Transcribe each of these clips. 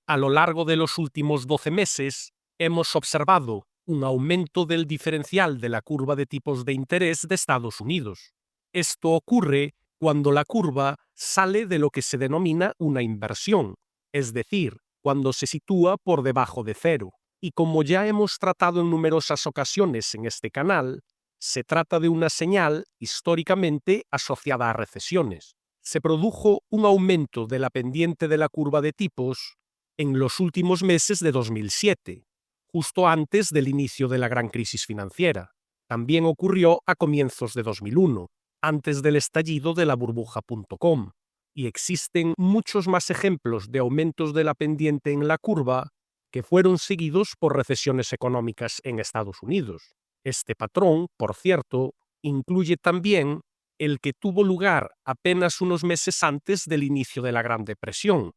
A lo largo de los últimos 12 meses, hemos observado un aumento del diferencial de la curva de tipos de interés de Estados Unidos. Esto ocurre cuando la curva sale de lo que se denomina una inversión, es decir, cuando se sitúa por debajo de cero. Y como ya hemos tratado en numerosas ocasiones en este canal, se trata de una señal históricamente asociada a recesiones. Se produjo un aumento de la pendiente de la curva de tipos en los últimos meses de 2007, justo antes del inicio de la gran crisis financiera. También ocurrió a comienzos de 2001, antes del estallido de la burbuja.com, y existen muchos más ejemplos de aumentos de la pendiente en la curva que fueron seguidos por recesiones económicas en Estados Unidos. Este patrón, por cierto, incluye también el que tuvo lugar apenas unos meses antes del inicio de la Gran Depresión,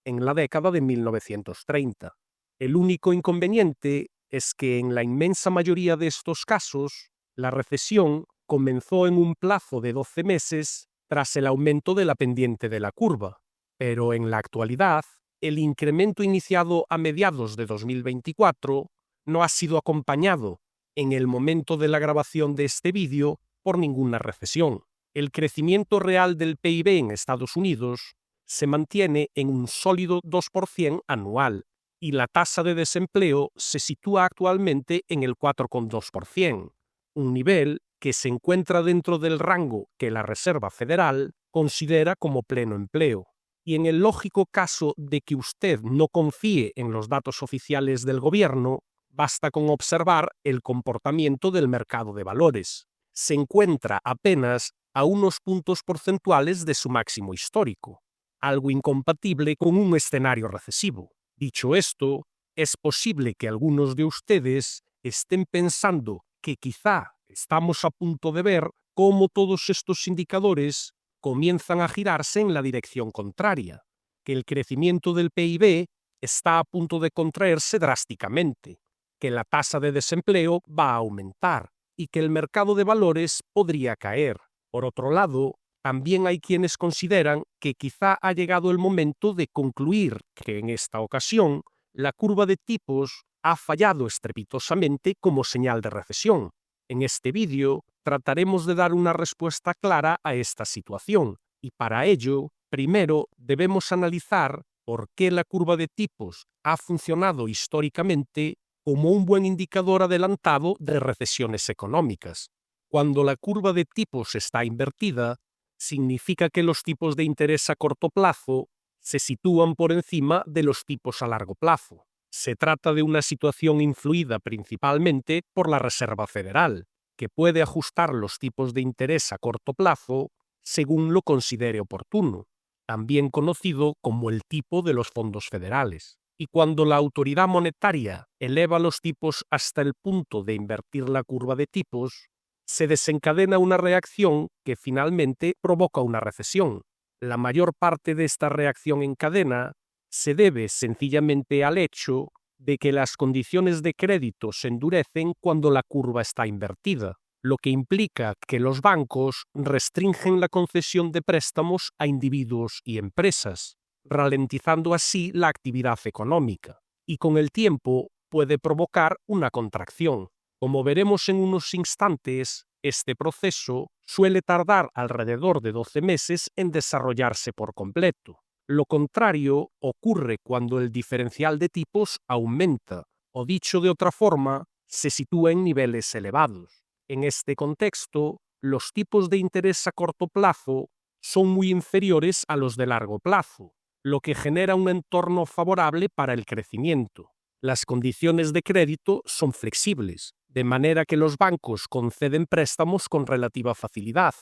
en la década de 1930. El único inconveniente es que en la inmensa mayoría de estos casos, la recesión comenzó en un plazo de 12 meses tras el aumento de la pendiente de la curva, pero en la actualidad, el incremento iniciado a mediados de 2024 no ha sido acompañado, en el momento de la grabación de este vídeo, por ninguna recesión. El crecimiento real del PIB en Estados Unidos se mantiene en un sólido 2% anual, y la tasa de desempleo se sitúa actualmente en el 4,2%, un nivel que se encuentra dentro del rango que la Reserva Federal considera como pleno empleo. Y en el lógico caso de que usted no confíe en los datos oficiales del gobierno, basta con observar el comportamiento del mercado de valores. Se encuentra apenas a unos puntos porcentuales de su máximo histórico, algo incompatible con un escenario recesivo. Dicho esto, es posible que algunos de ustedes estén pensando que quizá estamos a punto de ver cómo todos estos indicadores comienzan a girarse en la dirección contraria, que el crecimiento del PIB está a punto de contraerse drásticamente, que la tasa de desempleo va a aumentar y que el mercado de valores podría caer. Por otro lado, también hay quienes consideran que quizá ha llegado el momento de concluir que en esta ocasión la curva de tipos ha fallado estrepitosamente como señal de recesión. En este vídeo trataremos de dar una respuesta clara a esta situación y para ello, primero debemos analizar por qué la curva de tipos ha funcionado históricamente como un buen indicador adelantado de recesiones económicas. Cuando la curva de tipos está invertida, significa que los tipos de interés a corto plazo se sitúan por encima de los tipos a largo plazo. Se trata de una situación influida principalmente por la Reserva Federal, que puede ajustar los tipos de interés a corto plazo según lo considere oportuno, también conocido como el tipo de los fondos federales. Y cuando la autoridad monetaria eleva los tipos hasta el punto de invertir la curva de tipos, se desencadena una reacción que finalmente provoca una recesión. La mayor parte de esta reacción en cadena se debe sencillamente al hecho de que las condiciones de crédito se endurecen cuando la curva está invertida, lo que implica que los bancos restringen la concesión de préstamos a individuos y empresas, ralentizando así la actividad económica, y con el tiempo puede provocar una contracción. Como veremos en unos instantes, este proceso suele tardar alrededor de 12 meses en desarrollarse por completo. Lo contrario ocurre cuando el diferencial de tipos aumenta, o dicho de otra forma, se sitúa en niveles elevados. En este contexto, los tipos de interés a corto plazo son muy inferiores a los de largo plazo, lo que genera un entorno favorable para el crecimiento. Las condiciones de crédito son flexibles, de manera que los bancos conceden préstamos con relativa facilidad,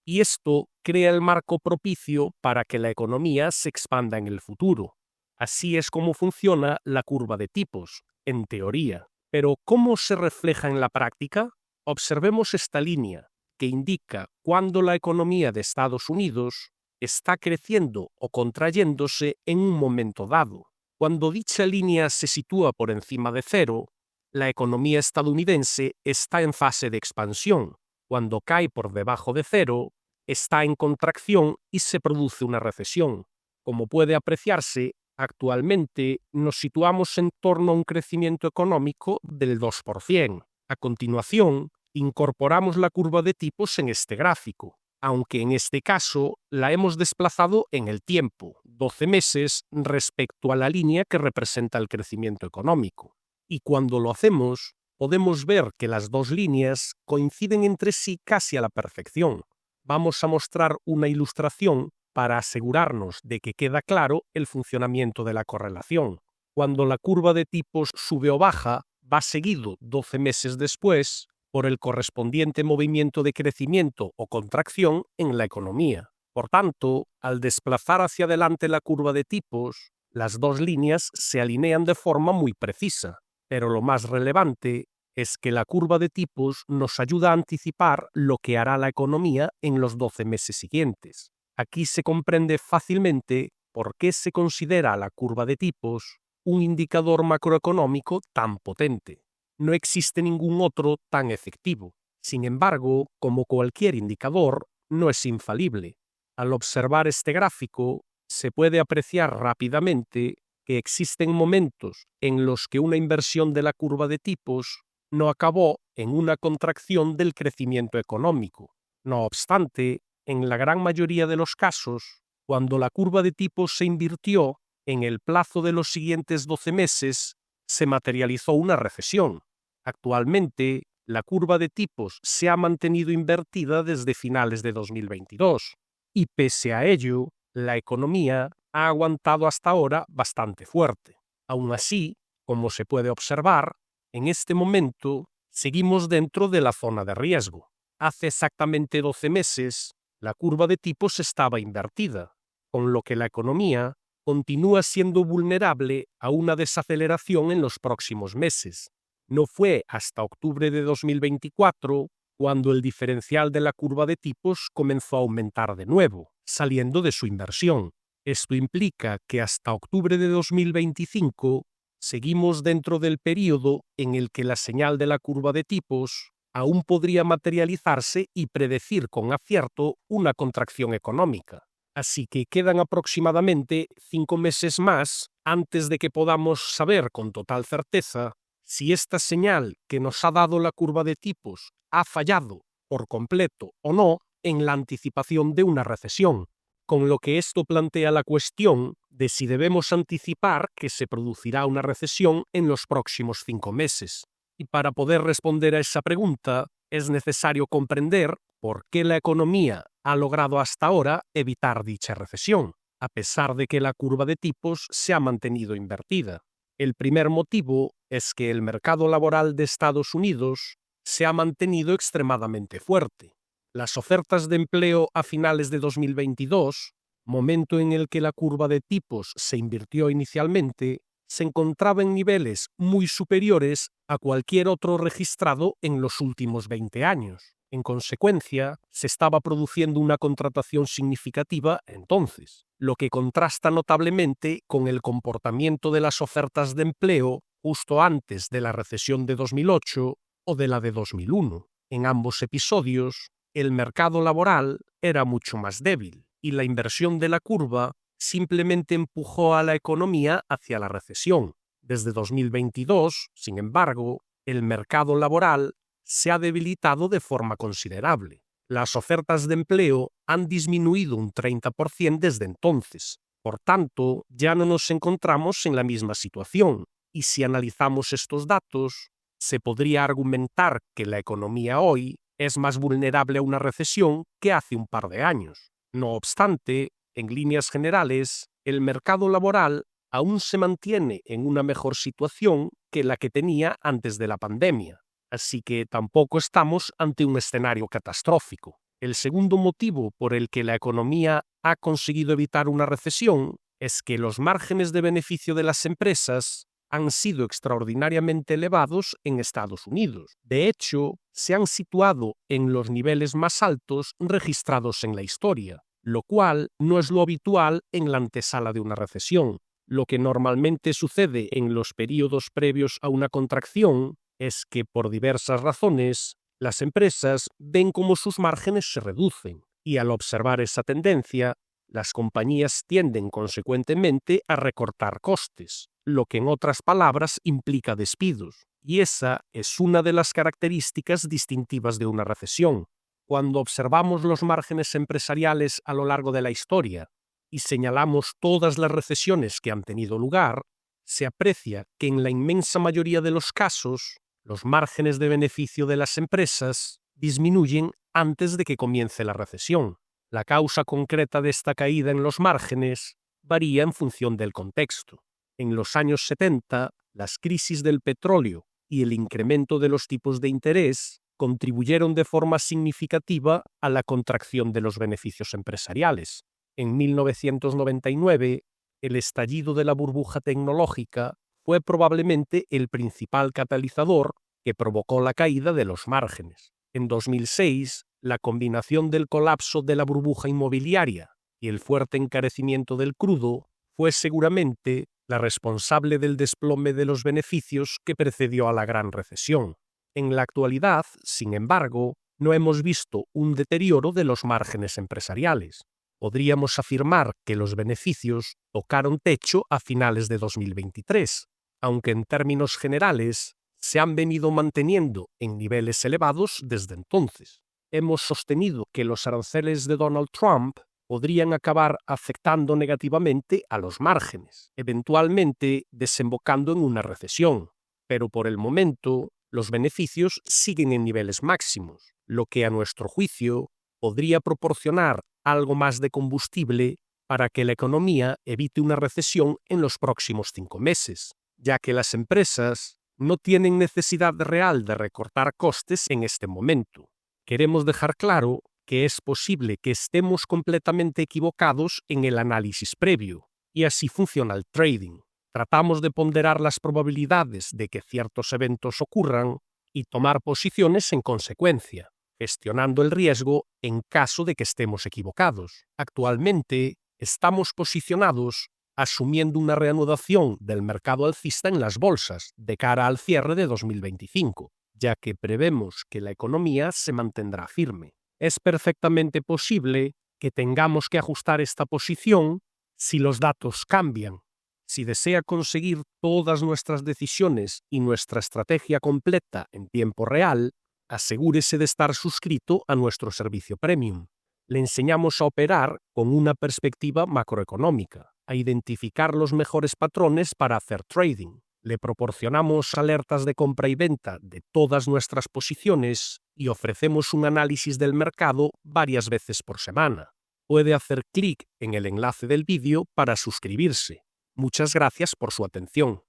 y esto crea el marco propicio para que la economía se expanda en el futuro. Así es como funciona la curva de tipos, en teoría. Pero ¿cómo se refleja en la práctica? Observemos esta línea, que indica cuándo la economía de Estados Unidos está creciendo o contrayéndose en un momento dado. Cuando dicha línea se sitúa por encima de cero, la economía estadounidense está en fase de expansión. Cuando cae por debajo de cero, está en contracción y se produce una recesión. Como puede apreciarse, Actualmente nos situamos en torno a un crecimiento económico del 2%. A continuación, incorporamos la curva de tipos en este gráfico, aunque en este caso la hemos desplazado en el tiempo, 12 meses, respecto a la línea que representa el crecimiento económico. Y cuando lo hacemos, podemos ver que las dos líneas coinciden entre sí casi a la perfección. Vamos a mostrar una ilustración para asegurarnos de que queda claro el funcionamiento de la correlación. Cuando la curva de tipos sube o baja, va seguido 12 meses después por el correspondiente movimiento de crecimiento o contracción en la economía. Por tanto, al desplazar hacia adelante la curva de tipos, las dos líneas se alinean de forma muy precisa. Pero lo más relevante es que la curva de tipos nos ayuda a anticipar lo que hará la economía en los 12 meses siguientes. Aquí se comprende fácilmente por qué se considera la curva de tipos un indicador macroeconómico tan potente. No existe ningún otro tan efectivo. Sin embargo, como cualquier indicador, no es infalible. Al observar este gráfico, se puede apreciar rápidamente que existen momentos en los que una inversión de la curva de tipos no acabó en una contracción del crecimiento económico. No obstante, en la gran mayoría de los casos, cuando la curva de tipos se invirtió, en el plazo de los siguientes 12 meses, se materializó una recesión. Actualmente, la curva de tipos se ha mantenido invertida desde finales de 2022, y pese a ello, la economía ha aguantado hasta ahora bastante fuerte. Aún así, como se puede observar, en este momento seguimos dentro de la zona de riesgo. Hace exactamente 12 meses, la curva de tipos estaba invertida, con lo que la economía continúa siendo vulnerable a una desaceleración en los próximos meses. No fue hasta octubre de 2024 cuando el diferencial de la curva de tipos comenzó a aumentar de nuevo, saliendo de su inversión. Esto implica que hasta octubre de 2025 seguimos dentro del periodo en el que la señal de la curva de tipos aún podría materializarse y predecir con acierto una contracción económica. Así que quedan aproximadamente 5 meses más antes de que podamos saber con total certeza si esta señal que nos ha dado la curva de tipos ha fallado por completo o no en la anticipación de una recesión, con lo que esto plantea la cuestión de si debemos anticipar que se producirá una recesión en los próximos 5 meses. Y para poder responder a esa pregunta, es necesario comprender por qué la economía ha logrado hasta ahora evitar dicha recesión, a pesar de que la curva de tipos se ha mantenido invertida. El primer motivo es que el mercado laboral de Estados Unidos se ha mantenido extremadamente fuerte. Las ofertas de empleo a finales de 2022, momento en el que la curva de tipos se invirtió inicialmente, se encontraba en niveles muy superiores a cualquier otro registrado en los últimos 20 años. En consecuencia, se estaba produciendo una contratación significativa entonces, lo que contrasta notablemente con el comportamiento de las ofertas de empleo justo antes de la recesión de 2008 o de la de 2001. En ambos episodios, el mercado laboral era mucho más débil y la inversión de la curva simplemente empujó a la economía hacia la recesión. Desde 2022, sin embargo, el mercado laboral se ha debilitado de forma considerable. Las ofertas de empleo han disminuido un 30% desde entonces. Por tanto, ya no nos encontramos en la misma situación, y si analizamos estos datos, se podría argumentar que la economía hoy es más vulnerable a una recesión que hace un par de años. No obstante, en líneas generales, el mercado laboral aún se mantiene en una mejor situación que la que tenía antes de la pandemia, así que tampoco estamos ante un escenario catastrófico. El segundo motivo por el que la economía ha conseguido evitar una recesión es que los márgenes de beneficio de las empresas han sido extraordinariamente elevados en Estados Unidos. De hecho, se han situado en los niveles más altos registrados en la historia, lo cual no es lo habitual en la antesala de una recesión. Lo que normalmente sucede en los periodos previos a una contracción es que, por diversas razones, las empresas ven cómo sus márgenes se reducen, y al observar esa tendencia, Las compañías tienden consecuentemente a recortar costes, lo que en otras palabras implica despidos. Y esa es una de las características distintivas de una recesión. Cuando observamos los márgenes empresariales a lo largo de la historia y señalamos todas las recesiones que han tenido lugar, se aprecia que en la inmensa mayoría de los casos, los márgenes de beneficio de las empresas disminuyen antes de que comience la recesión. La causa concreta de esta caída en los márgenes varía en función del contexto. En los años 70, las crisis del petróleo y el incremento de los tipos de interés contribuyeron de forma significativa a la contracción de los beneficios empresariales. En 1999, el estallido de la burbuja tecnológica fue probablemente el principal catalizador que provocó la caída de los márgenes. En 2006, la combinación del colapso de la burbuja inmobiliaria y el fuerte encarecimiento del crudo fue seguramente la responsable del desplome de los beneficios que precedió a la Gran Recesión. En la actualidad, sin embargo, no hemos visto un deterioro de los márgenes empresariales. Podríamos afirmar que los beneficios tocaron techo a finales de 2023, aunque en términos generales se han venido manteniendo en niveles elevados desde entonces. Hemos sostenido que los aranceles de Donald Trump podrían acabar afectando negativamente a los márgenes, eventualmente desembocando en una recesión. Pero por el momento, los beneficios siguen en niveles máximos, lo que a nuestro juicio podría proporcionar algo más de combustible para que la economía evite una recesión en los próximos 5 meses, ya que las empresas no tienen necesidad real de recortar costes en este momento. Queremos dejar claro que es posible que estemos completamente equivocados en el análisis previo, y así funciona el trading. Tratamos de ponderar las probabilidades de que ciertos eventos ocurran y tomar posiciones en consecuencia, gestionando el riesgo en caso de que estemos equivocados. Actualmente, estamos posicionados asumiendo una reanudación del mercado alcista en las bolsas de cara al cierre de 2025, ya que prevemos que la economía se mantendrá firme. Es perfectamente posible que tengamos que ajustar esta posición si los datos cambian. Si desea conseguir todas nuestras decisiones y nuestra estrategia completa en tiempo real, asegúrese de estar suscrito a nuestro servicio premium. Le enseñamos a operar con una perspectiva macroeconómica, a identificar los mejores patrones para hacer trading. Le proporcionamos alertas de compra y venta de todas nuestras posiciones y ofrecemos un análisis del mercado varias veces por semana. Puede hacer clic en el enlace del vídeo para suscribirse. Muchas gracias por su atención.